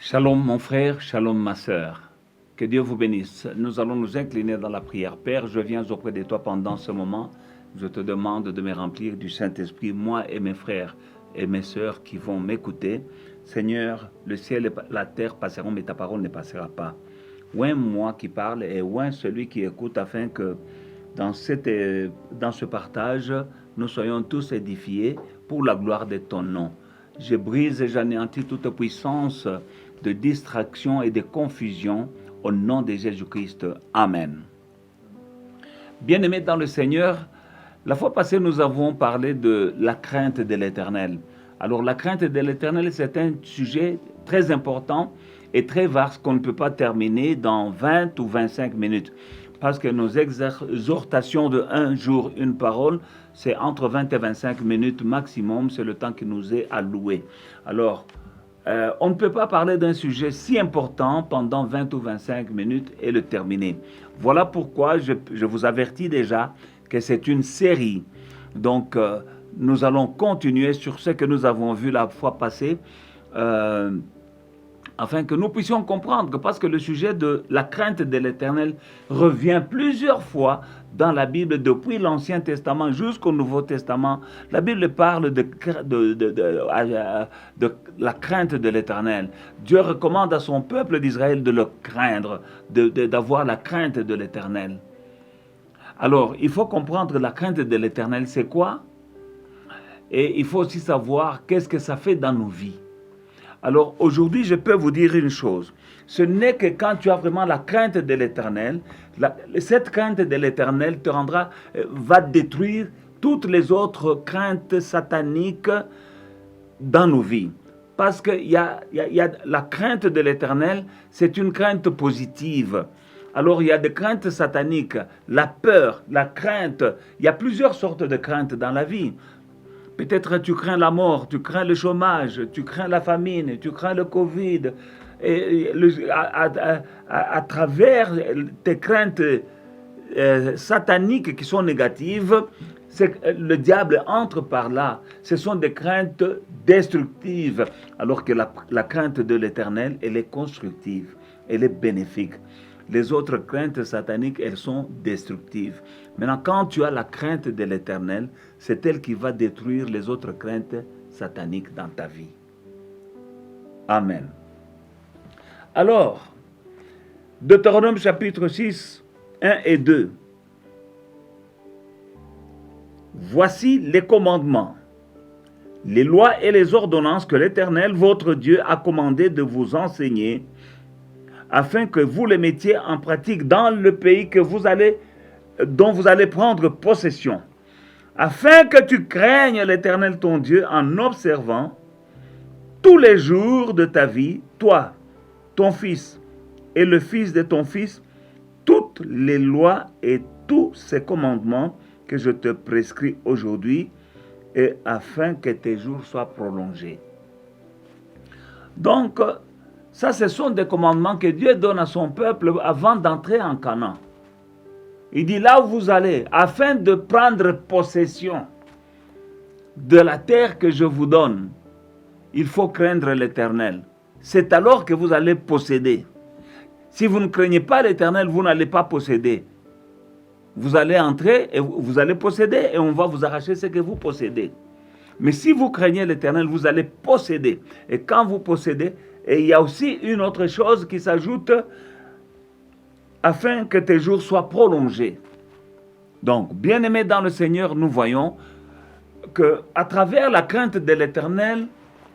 Shalom mon frère, shalom ma sœur. Que Dieu vous bénisse. Nous allons nous incliner dans la prière. Père, je viens auprès de toi pendant ce moment. Je te demande de me remplir du Saint-Esprit, moi et mes frères et mes sœurs qui vont m'écouter. Seigneur, le ciel et la terre passeront, mais ta parole ne passera pas. Oint moi qui parle et oint celui qui écoute, afin que dans ce partage, nous soyons tous édifiés pour la gloire de ton nom. Je brise et j'anéantis toute puissance de distraction et de confusion au nom de Jésus-Christ. Amen. Bien-aimés dans le Seigneur, la fois passée, nous avons parlé de la crainte de l'Éternel. Alors, la crainte de l'Éternel, c'est un sujet très important et très vaste qu'on ne peut pas terminer dans 20 ou 25 minutes. Parce que nos exhortations de un jour, une parole, c'est entre 20 et 25 minutes maximum, c'est le temps qui nous est alloué. Alors, on ne peut pas parler d'un sujet si important pendant 20 ou 25 minutes et le terminer. Voilà pourquoi je vous avertis déjà que c'est une série. Donc, nous allons continuer sur ce que nous avons vu la fois passée, afin que nous puissions comprendre que parce que le sujet de la crainte de l'Éternel revient plusieurs fois dans la Bible, depuis l'Ancien Testament jusqu'au Nouveau Testament. La Bible parle de la crainte de l'Éternel. Dieu recommande à son peuple d'Israël de le craindre, d'avoir la crainte de l'Éternel. Alors, il faut comprendre la crainte de l'Éternel, c'est quoi? Et il faut aussi savoir qu'est-ce que ça fait dans nos vies. Alors aujourd'hui, je peux vous dire une chose. Ce n'est que quand tu as vraiment la crainte de l'Éternel, cette crainte de l'Éternel te va détruire toutes les autres craintes sataniques dans nos vies. Parce que la crainte de l'Éternel, c'est une crainte positive. Alors il y a des craintes sataniques, la peur, la crainte. Il y a plusieurs sortes de craintes dans la vie. Peut-être tu crains la mort, tu crains le chômage, tu crains la famine, tu crains le Covid. Et à travers tes craintes sataniques qui sont négatives, le diable entre par là. Ce sont des craintes destructives. Alors que la crainte de l'Éternel, elle est constructive, elle est bénéfique. Les autres craintes sataniques, elles sont destructives. Maintenant, quand tu as la crainte de l'Éternel, c'est elle qui va détruire les autres craintes sataniques dans ta vie. Amen. Alors, Deutéronome chapitre 6, 1 et 2. Voici les commandements, les lois et les ordonnances que l'Éternel, votre Dieu, a commandé de vous enseigner, afin que vous les mettiez en pratique dans le pays dont vous allez prendre possession, afin que tu craignes l'Éternel ton Dieu en observant tous les jours de ta vie, toi, ton fils et le fils de ton fils, toutes les lois et tous ces commandements que je te prescris aujourd'hui, et afin que tes jours soient prolongés. Donc, ça, ce sont des commandements que Dieu donne à son peuple avant d'entrer en Canaan. Il dit là où vous allez, afin de prendre possession de la terre que je vous donne, il faut craindre l'Éternel. C'est alors que vous allez posséder. Si vous ne craignez pas l'Éternel, vous n'allez pas posséder. Vous allez entrer et vous allez posséder et on va vous arracher ce que vous possédez. Mais si vous craignez l'Éternel, vous allez posséder. Et quand vous possédez, et il y a aussi une autre chose qui s'ajoute, afin que tes jours soient prolongés. Donc, bien-aimés dans le Seigneur, nous voyons qu'à travers la crainte de l'Éternel,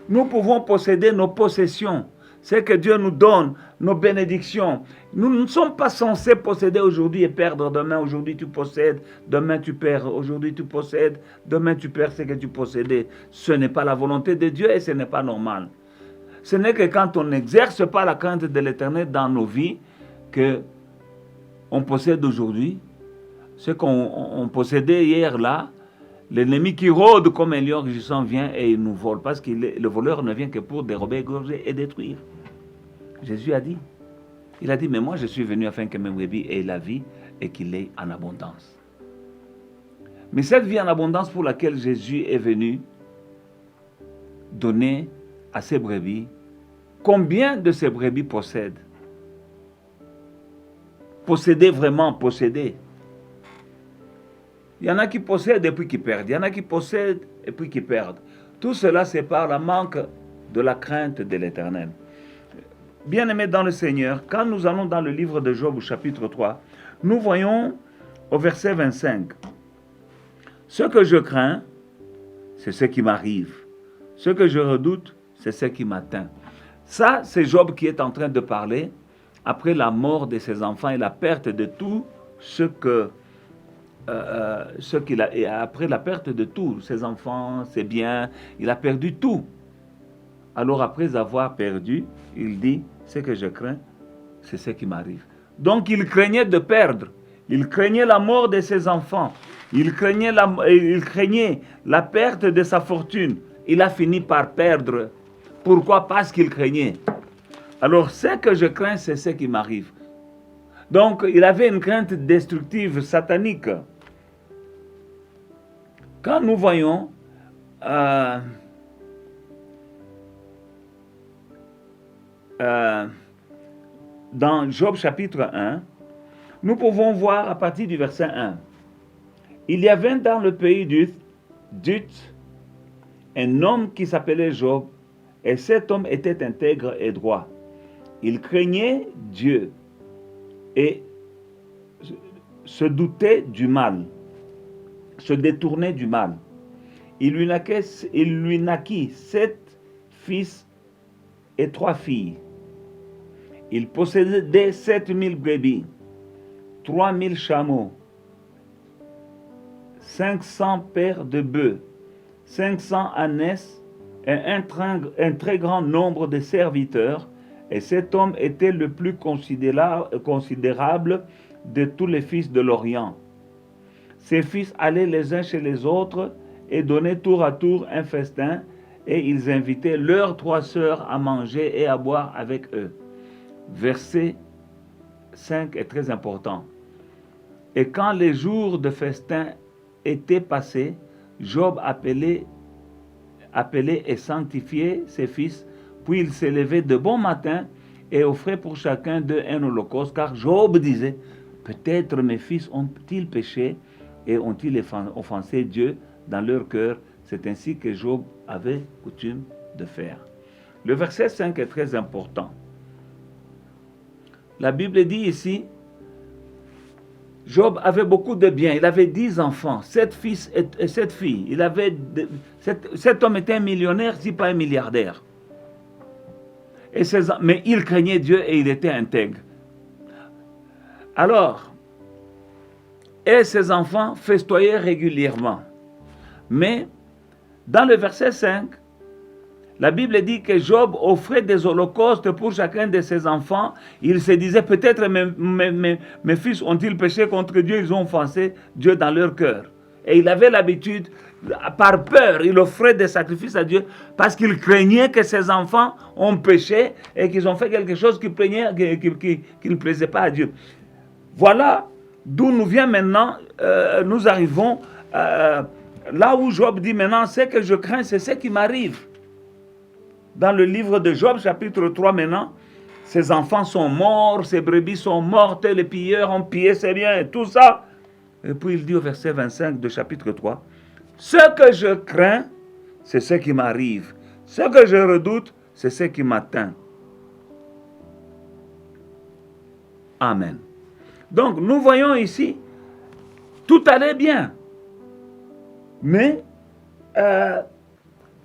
nous pouvons posséder nos possessions. C'est que Dieu nous donne, nos bénédictions. Nous ne sommes pas censés posséder aujourd'hui et perdre demain. Aujourd'hui tu possèdes, demain tu perds. Aujourd'hui tu possèdes, demain tu perds ce que tu possédais. Ce n'est pas la volonté de Dieu et ce n'est pas normal. Ce n'est que quand on n'exerce pas la crainte de l'Éternel dans nos vies qu'on possède aujourd'hui. Ce qu'on possédait hier là, l'ennemi qui rôde comme un lion rugissant vient et il nous vole. Parce que le voleur ne vient que pour dérober, égorger et détruire. Jésus a dit. Il a dit, mais moi je suis venu afin que mes brebis aient la vie et qu'il l'ait en abondance. Mais cette vie en abondance pour laquelle Jésus est venu donner à ses brebis, Combien de ces brebis possèdent? Posséder vraiment, posséder. Il y en a qui possèdent et puis qui perdent. Il y en a qui possèdent et puis qui perdent. Tout cela, c'est par le manque de la crainte de l'Éternel. Bien-aimés dans le Seigneur, quand nous allons dans le livre de Job au chapitre 3, nous voyons au verset 25, « Ce que je crains, c'est ce qui m'arrive. Ce que je redoute, c'est ce qui m'atteint. » Ça, c'est Job qui est en train de parler après la mort de ses enfants et la perte de tout ce qu'il a. Et après la perte de tout, ses enfants, ses biens, il a perdu tout. Alors après avoir perdu, il dit, ce que je crains, c'est ce qui m'arrive. Donc il craignait de perdre. Il craignait la mort de ses enfants. Il craignait la perte de sa fortune. Il a fini par perdre. Pourquoi? Parce qu'il craignait. Alors, ce que je crains, c'est ce qui m'arrive. Donc, il avait une crainte destructive, satanique. Quand nous voyons dans Job chapitre 1, nous pouvons voir à partir du verset 1. Il y avait dans le pays d'Uth un homme qui s'appelait Job, et cet homme était intègre et droit. Il craignait Dieu et se doutait du mal, se détournait du mal. Il lui naquit 7 fils et 3 filles. Il possédait 7000 brebis, 3000 chameaux, 500 paires de bœufs, 500 ânesses et un très grand nombre de serviteurs. Et cet homme était le plus considérable de tous les fils de l'Orient. Ses fils allaient les uns chez les autres et donnaient tour à tour un festin, et ils invitaient leurs 3 sœurs à manger et à boire avec eux. Verset 5 est très important. Et quand les jours de festin étaient passés, Job appelait et sanctifiait ses fils, puis il s'élevait de bon matin et offrait pour chacun d'eux un holocauste, car Job disait, peut-être mes fils ont-ils péché et ont-ils offensé Dieu dans leur cœur. C'est ainsi que Job avait coutume de faire. Le verset 5 est très important. La Bible dit ici, Job avait beaucoup de biens, il avait 10 enfants, 7 fils et 7 filles. Cet homme était un millionnaire, si pas un milliardaire. Mais il craignait Dieu et il était intègre. Alors, et ses enfants festoyaient régulièrement. Mais, dans le verset 5, la Bible dit que Job offrait des holocaustes pour chacun de ses enfants. Il se disait, peut-être mes fils ont-ils péché contre Dieu, ils ont offensé Dieu dans leur cœur. Et il avait l'habitude, par peur, il offrait des sacrifices à Dieu parce qu'il craignait que ses enfants ont péché et qu'ils ont fait quelque chose qui ne plaisait pas à Dieu. Voilà d'où nous vient maintenant, nous arrivons là où Job dit maintenant, ce que je crains, c'est ce qui m'arrive. Dans le livre de Job, chapitre 3 maintenant, ses enfants sont morts, ses brebis sont mortes, les pilleurs ont pillé ses biens et tout ça. Et puis il dit au verset 25 de chapitre 3, « Ce que je crains, c'est ce qui m'arrive. Ce que je redoute, c'est ce qui m'atteint. » Amen. Donc nous voyons ici, tout allait bien. Mais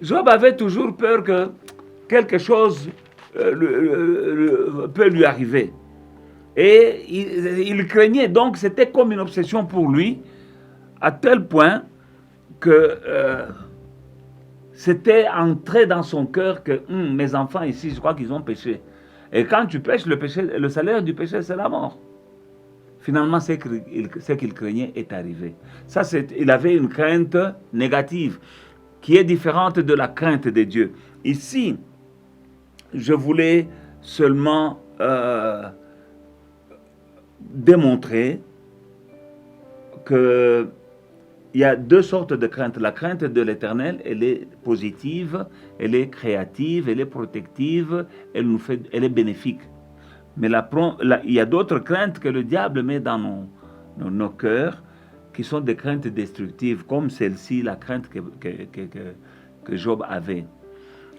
Job avait toujours peur que quelque chose peut lui arriver. Et il craignait, donc c'était comme une obsession pour lui, à tel point que c'était entré dans son cœur que mes enfants ici, je crois qu'ils ont péché. Et quand tu pêches, le salaire du péché, c'est la mort. Finalement, ce qu'il craignait est arrivé. Ça, il avait une crainte négative qui est différente de la crainte de Dieu. Ici, je voulais seulement démontrer qu'il il y a deux sortes de craintes. La crainte de l'Éternel, elle est positive, elle est créative, elle est protective, elle est bénéfique. Mais il y a d'autres craintes que le diable met dans nos cœurs, qui sont des craintes destructives, comme celle-ci, la crainte que Job avait.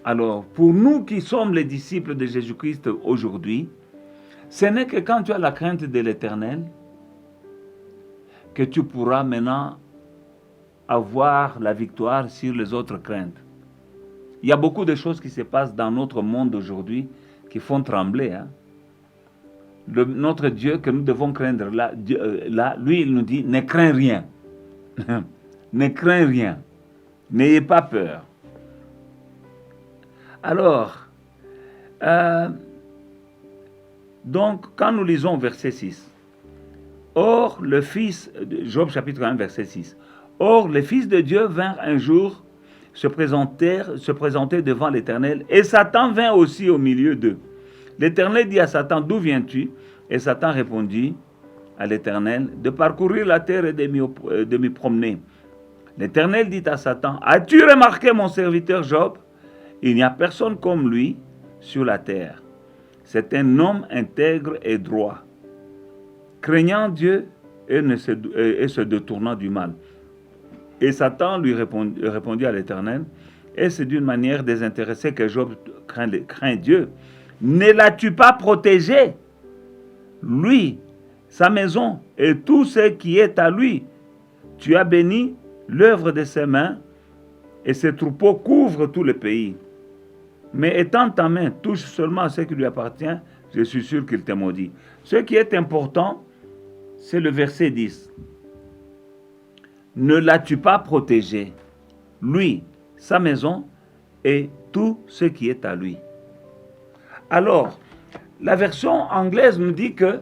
Alors, pour nous qui sommes les disciples de Jésus-Christ aujourd'hui, ce n'est que quand tu as la crainte de l'Éternel que tu pourras maintenant avoir la victoire sur les autres craintes. Il y a beaucoup de choses qui se passent dans notre monde aujourd'hui qui font trembler. Hein? Notre Dieu que nous devons craindre, là, lui, il nous dit, ne crains rien. Ne crains rien. N'ayez pas peur. Alors, donc, quand nous lisons verset 6, or, le Fils, Job chapitre 1, verset 6, or, les fils de Dieu vinrent un jour se présenter devant l'Éternel, et Satan vint aussi au milieu d'eux. L'Éternel dit à Satan, d'où viens-tu? Et Satan répondit à l'Éternel, de parcourir la terre et de m'y promener. L'Éternel dit à Satan, as-tu remarqué mon serviteur Job? Il n'y a personne comme lui sur la terre. C'est un homme intègre et droit, craignant Dieu et se détournant du mal. Et Satan lui répondit à l'Éternel, et c'est d'une manière désintéressée que Job craint Dieu. Ne l'as-tu pas protégé, lui, sa maison et tout ce qui est à lui? Tu as béni l'œuvre de ses mains, et ses troupeaux couvrent tout le pays. Mais étends ta main, touche seulement à ce qui lui appartient, je suis sûr qu'il te maudit. Ce qui est important, c'est le verset 10. Ne l'as-tu pas protégé, lui, sa maison et tout ce qui est à lui? Alors, la version anglaise nous dit que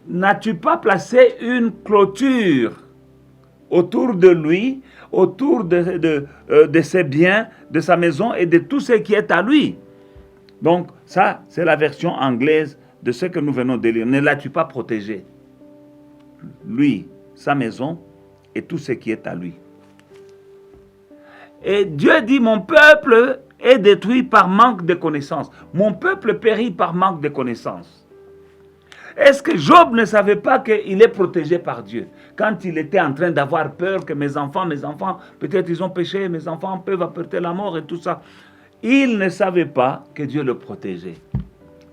n'as-tu pas placé une clôture autour de lui, autour de ses biens, de sa maison et de tout ce qui est à lui? Donc, ça, c'est la version anglaise de ce que nous venons de lire. Ne l'as-tu pas protégé, lui, sa maison et tout ce qui est à lui? Et Dieu dit, mon peuple est détruit par manque de connaissances. Mon peuple périt par manque de connaissances. Est-ce que Job ne savait pas qu'il est protégé par Dieu? Quand il était en train d'avoir peur que mes enfants, peut-être ils ont péché, mes enfants peuvent apporter la mort et tout ça. Il ne savait pas que Dieu le protégeait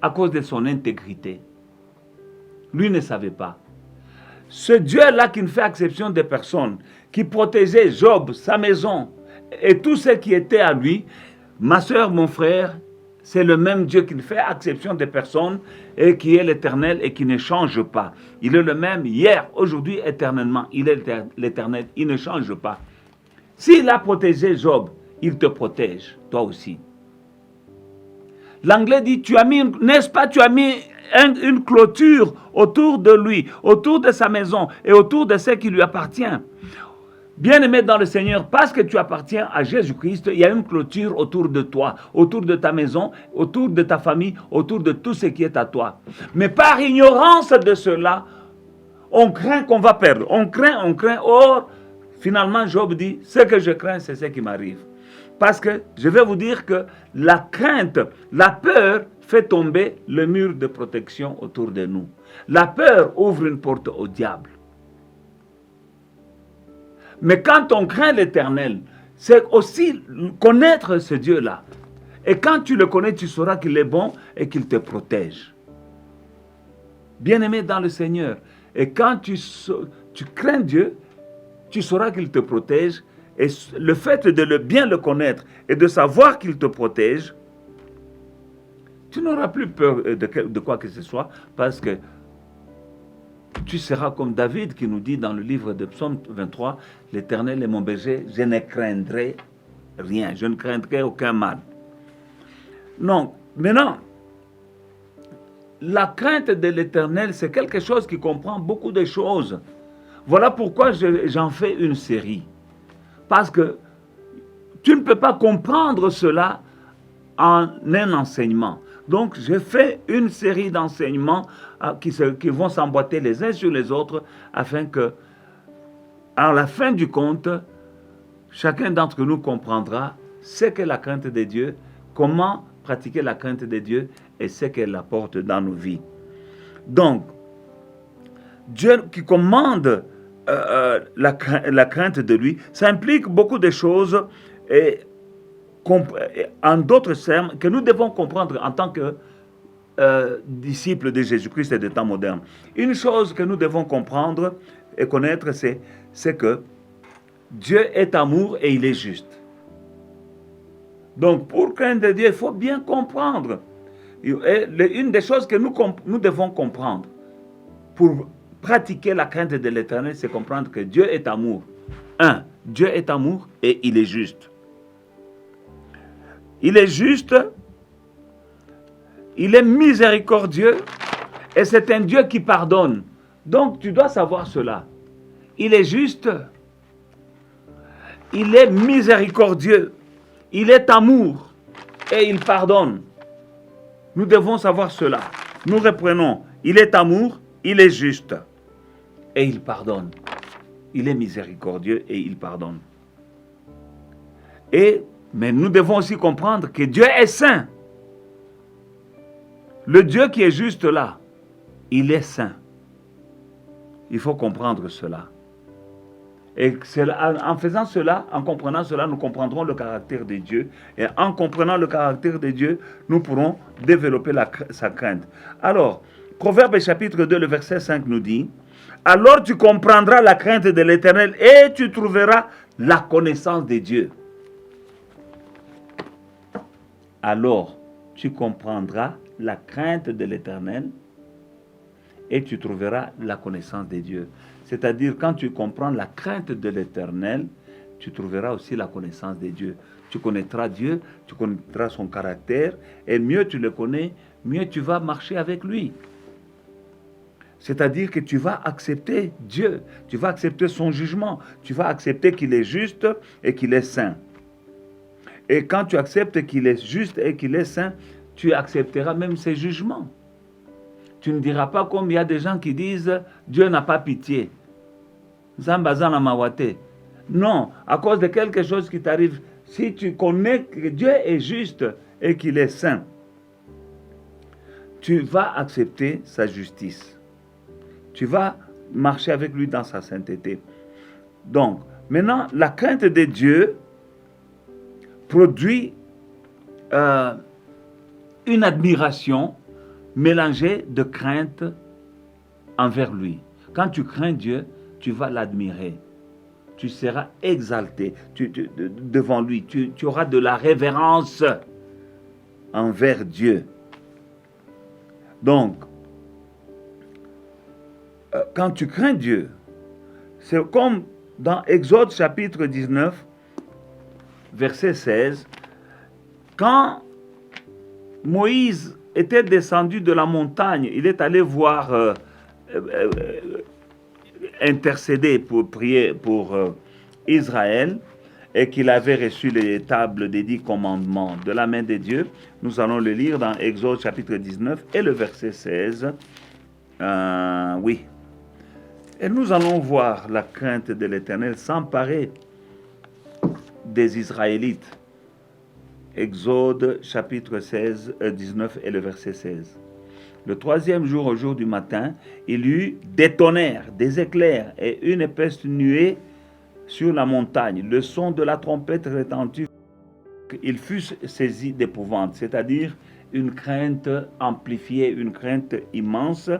à cause de son intégrité. Lui ne savait pas. Ce Dieu-là qui ne fait exception des personnes, qui protégeait Job, sa maison et tout ce qui était à lui, ma soeur, mon frère, c'est le même Dieu qui ne fait exception des personnes et qui est l'Éternel et qui ne change pas. Il est le même hier, aujourd'hui, éternellement. Il est l'Éternel, il ne change pas. S'il a protégé Job, il te protège, toi aussi. L'anglais dit, n'est-ce pas, tu as mis une clôture autour de lui, autour de sa maison et autour de ce qui lui appartient. Bien-aimé dans le Seigneur, parce que tu appartiens à Jésus-Christ, il y a une clôture autour de toi, autour de ta maison, autour de ta famille, autour de tout ce qui est à toi. Mais par ignorance de cela, on craint qu'on va perdre. On craint. Or, finalement, Job dit, ce que je crains, c'est ce qui m'arrive. Parce que je vais vous dire que la crainte, la peur fait tomber le mur de protection autour de nous. La peur ouvre une porte au diable. Mais quand on craint l'Éternel, c'est aussi connaître ce Dieu-là. Et quand tu le connais, tu sauras qu'il est bon et qu'il te protège. Bien-aimé dans le Seigneur. Et quand tu crains Dieu, tu sauras qu'il te protège. Et le fait de bien le connaître et de savoir qu'il te protège, tu n'auras plus peur de quoi que ce soit, parce que tu seras comme David qui nous dit dans le livre de Psaume 23, « L'Éternel est mon berger, je ne craindrai rien, je ne craindrai aucun mal. » Non, maintenant, la crainte de l'Éternel, c'est quelque chose qui comprend beaucoup de choses. Voilà pourquoi j'en fais une série. Parce que tu ne peux pas comprendre cela en un enseignement. Donc, j'ai fait une série d'enseignements qui vont s'emboîter les uns sur les autres afin que à la fin du compte, chacun d'entre nous comprendra ce qu'est la crainte de Dieu, comment pratiquer la crainte de Dieu et ce qu'elle apporte dans nos vies. Donc, Dieu qui commande la crainte de lui, ça implique beaucoup de choses et en d'autres termes que nous devons comprendre en tant que disciples de Jésus-Christ et des temps modernes. Une chose que nous devons comprendre et connaître, c'est que Dieu est amour et il est juste. Donc, pour craindre Dieu, il faut bien comprendre. Et une des choses que nous devons comprendre pour pratiquer la crainte de l'Éternel, c'est comprendre que Dieu est amour. Dieu est amour et il est juste. Il est juste, il est miséricordieux et c'est un Dieu qui pardonne. Donc, tu dois savoir cela. Il est juste, il est miséricordieux, il est amour et il pardonne. Nous devons savoir cela. Nous reprenons, il est amour, il est juste et il pardonne. Il est miséricordieux et il pardonne. Mais nous devons aussi comprendre que Dieu est saint. Le Dieu qui est juste là, il est saint. Il faut comprendre cela. Et en faisant cela, en comprenant cela, nous comprendrons le caractère de Dieu. Et en comprenant le caractère de Dieu, nous pourrons développer sa crainte. Alors, Proverbe chapitre 2, le verset 5 nous dit, « Alors tu comprendras la crainte de l'Éternel et tu trouveras la connaissance de Dieu. » Alors tu comprendras la crainte de l'Éternel et tu trouveras la connaissance de Dieu. C'est-à-dire, quand tu comprends la crainte de l'Éternel, tu trouveras aussi la connaissance de Dieu. Tu connaîtras Dieu, tu connaîtras son caractère, et mieux tu le connais, mieux tu vas marcher avec lui. C'est-à-dire que tu vas accepter Dieu, tu vas accepter son jugement, tu vas accepter qu'il est juste et qu'il est saint. Et quand tu acceptes qu'il est juste et qu'il est saint, tu accepteras même ses jugements. Tu ne diras pas comme il y a des gens qui disent « Dieu n'a pas pitié ». Non, à cause de quelque chose qui t'arrive, si tu connais que Dieu est juste et qu'il est saint, tu vas accepter sa justice. Tu vas marcher avec lui dans sa sainteté. Donc, maintenant, la crainte de Dieu produit une admiration mélangée de crainte envers lui. Quand tu crains Dieu, tu vas l'admirer. Tu seras exalté devant lui. Tu auras de la révérence envers Dieu. Donc, quand tu crains Dieu, c'est comme dans Exode chapitre 19, verset 16, quand Moïse était descendu de la montagne, il est allé voir, intercéder pour prier pour Israël, et qu'il avait reçu les tables des 10 commandements de la main de Dieu. Nous allons le lire dans Exode chapitre 19 et le verset 16. Oui. Et nous allons voir la crainte de l'Éternel s'emparer des Israélites. Exode chapitre 19 et le verset 16. Le troisième jour, au jour du matin, il y eut des tonnerres, des éclairs et une épaisse nuée sur la montagne. Le son de la trompette retentit. Il fut saisi d'épouvante, c'est-à-dire une crainte amplifiée, une crainte immense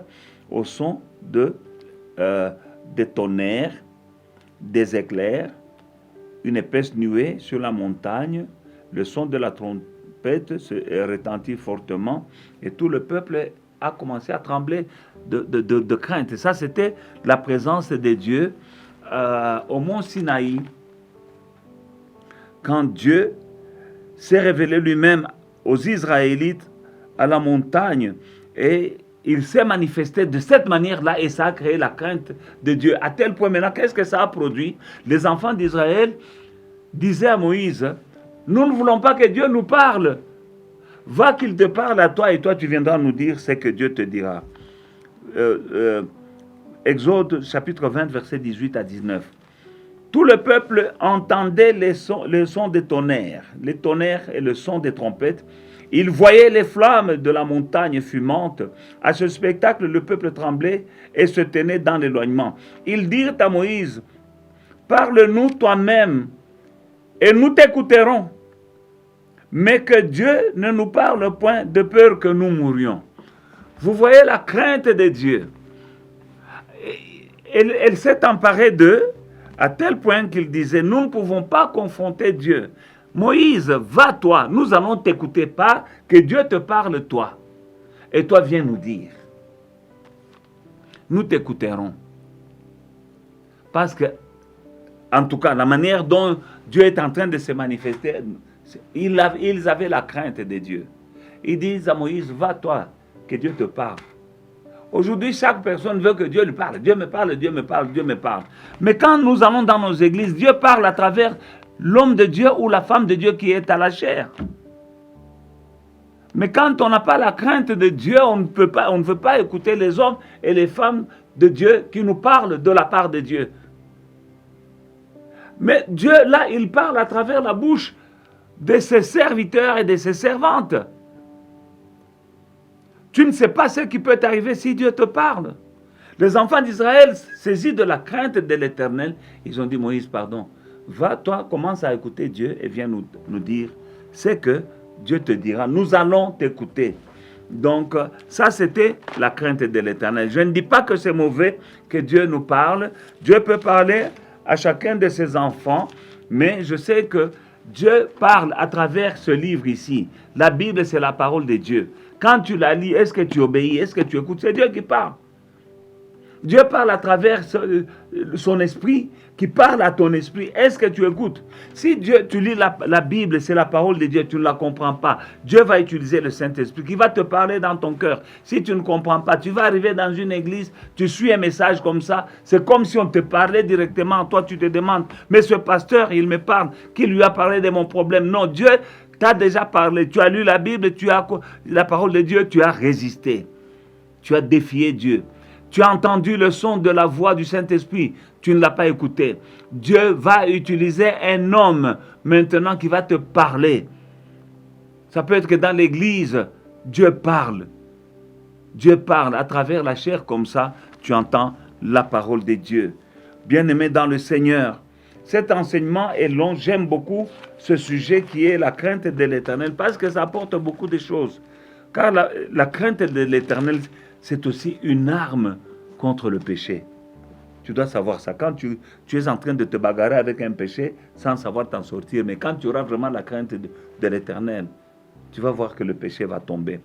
au son des tonnerres, des éclairs, une épaisse nuée sur la montagne. Le son de la trompette se retentit fortement et tout le peuple a commencé à trembler de crainte. Et ça, c'était la présence de Dieu au mont Sinaï, quand Dieu s'est révélé lui-même aux Israélites à la montagne, et il s'est manifesté de cette manière-là, et ça a créé la crainte de Dieu. À tel point maintenant, qu'est-ce que ça a produit? Les enfants d'Israël disaient à Moïse, nous ne voulons pas que Dieu nous parle. Va qu'il te parle à toi et toi tu viendras nous dire ce que Dieu te dira. Exode chapitre 20, verset 18 à 19. Tout le peuple entendait les sons des tonnerres, les tonnerres et le son des trompettes. Ils voyaient les flammes de la montagne fumante. À ce spectacle, le peuple tremblait et se tenait dans l'éloignement. Ils dirent à Moïse, « Parle-nous toi-même, et nous t'écouterons. Mais que Dieu ne nous parle point de peur que nous mourions. » Vous voyez la crainte de Dieu. Elle s'est emparée d'eux à tel point qu'il disait, nous ne pouvons pas confronter Dieu. Moïse, va-toi, nous allons t'écouter, pas que Dieu te parle toi. Et toi, viens nous dire. Nous t'écouterons. Parce que, en tout cas, la manière dont Dieu est en train de se manifester, ils avaient la crainte de Dieu. Ils disent à Moïse, va-toi, que Dieu te parle. Aujourd'hui, chaque personne veut que Dieu lui parle. Dieu me parle, Dieu me parle, Dieu me parle. Mais quand nous allons dans nos églises, Dieu parle à travers l'homme de Dieu ou la femme de Dieu qui est à la chair. Mais quand on n'a pas la crainte de Dieu, on ne veut pas écouter les hommes et les femmes de Dieu qui nous parlent de la part de Dieu. Mais Dieu, là, il parle à travers la bouche de ses serviteurs et de ses servantes. Tu ne sais pas ce qui peut t'arriver si Dieu te parle. Les enfants d'Israël, saisis de la crainte de l'Éternel, ils ont dit, Moïse, pardon, va, toi, commence à écouter Dieu et viens nous dire ce que Dieu te dira. Nous allons t'écouter. Donc, ça, c'était la crainte de l'Éternel. Je ne dis pas que c'est mauvais que Dieu nous parle. Dieu peut parler à chacun de ses enfants, mais je sais que Dieu parle à travers ce livre ici. La Bible, c'est la parole de Dieu. Quand tu la lis, est-ce que tu obéis? Est-ce que tu écoutes? C'est Dieu qui parle. Dieu parle à travers son esprit, qui parle à ton esprit. Est-ce que tu écoutes? Si tu lis la Bible, c'est la parole de Dieu, tu ne la comprends pas. Dieu va utiliser le Saint-Esprit qui va te parler dans ton cœur. Si tu ne comprends pas, tu vas arriver dans une église, tu suis un message comme ça, c'est comme si on te parlait directement. Toi, tu te demandes, mais ce pasteur, il me parle, qui lui a parlé de mon problème? Non, Dieu t'a déjà parlé. Tu as lu la Bible, tu as la parole de Dieu, tu as résisté. Tu as défié Dieu. Tu as entendu le son de la voix du Saint-Esprit. Tu ne l'as pas écouté. Dieu va utiliser un homme maintenant qui va te parler. Ça peut être que dans l'église, Dieu parle. Dieu parle à travers la chair comme ça. Tu entends la parole de Dieu. Bien-aimé dans le Seigneur, cet enseignement est long. J'aime beaucoup ce sujet qui est la crainte de l'Éternel parce que ça apporte beaucoup de choses. Car la crainte de l'Éternel, c'est aussi une arme contre le péché. Tu dois savoir ça. Quand tu es en train de te bagarrer avec un péché sans savoir t'en sortir, mais quand tu auras vraiment la crainte de l'Éternel, tu vas voir que le péché va tomber.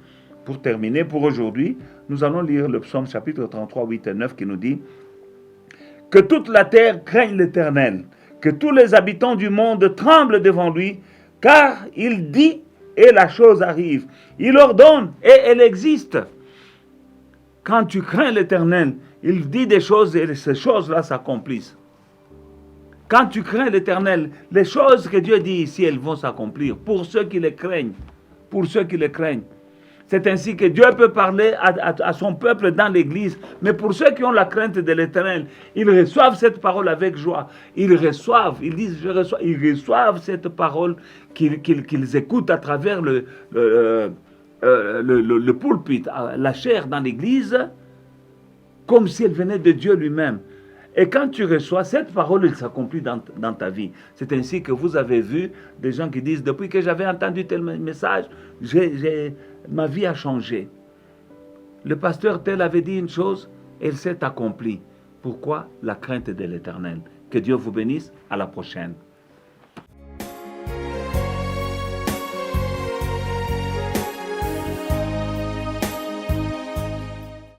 Pour terminer, pour aujourd'hui, nous allons lire le psaume chapitre 33, 8 et 9 qui nous dit « Que toute la terre craigne l'Éternel, que tous les habitants du monde tremblent devant lui, car il dit et la chose arrive. Il ordonne et elle existe. » Quand tu crains l'Éternel, il dit des choses et ces choses-là s'accomplissent. Quand tu crains l'Éternel, les choses que Dieu dit ici, elles vont s'accomplir pour ceux qui les craignent. Pour ceux qui les craignent. C'est ainsi que Dieu peut parler à son peuple dans l'église. Mais pour ceux qui ont la crainte de l'Éternel, ils reçoivent cette parole avec joie. Ils reçoivent, ils disent, je reçois, ils reçoivent cette parole qu'ils écoutent à travers le pulpit, la chair dans l'église, comme si elle venait de Dieu lui-même. Et quand tu reçois cette parole, elle s'accomplit dans ta vie. C'est ainsi que vous avez vu des gens qui disent, depuis que j'avais entendu tel message, ma vie a changé. Le pasteur tel avait dit une chose, elle s'est accomplie. Pourquoi? La crainte de l'Éternel. Que Dieu vous bénisse. À la prochaine.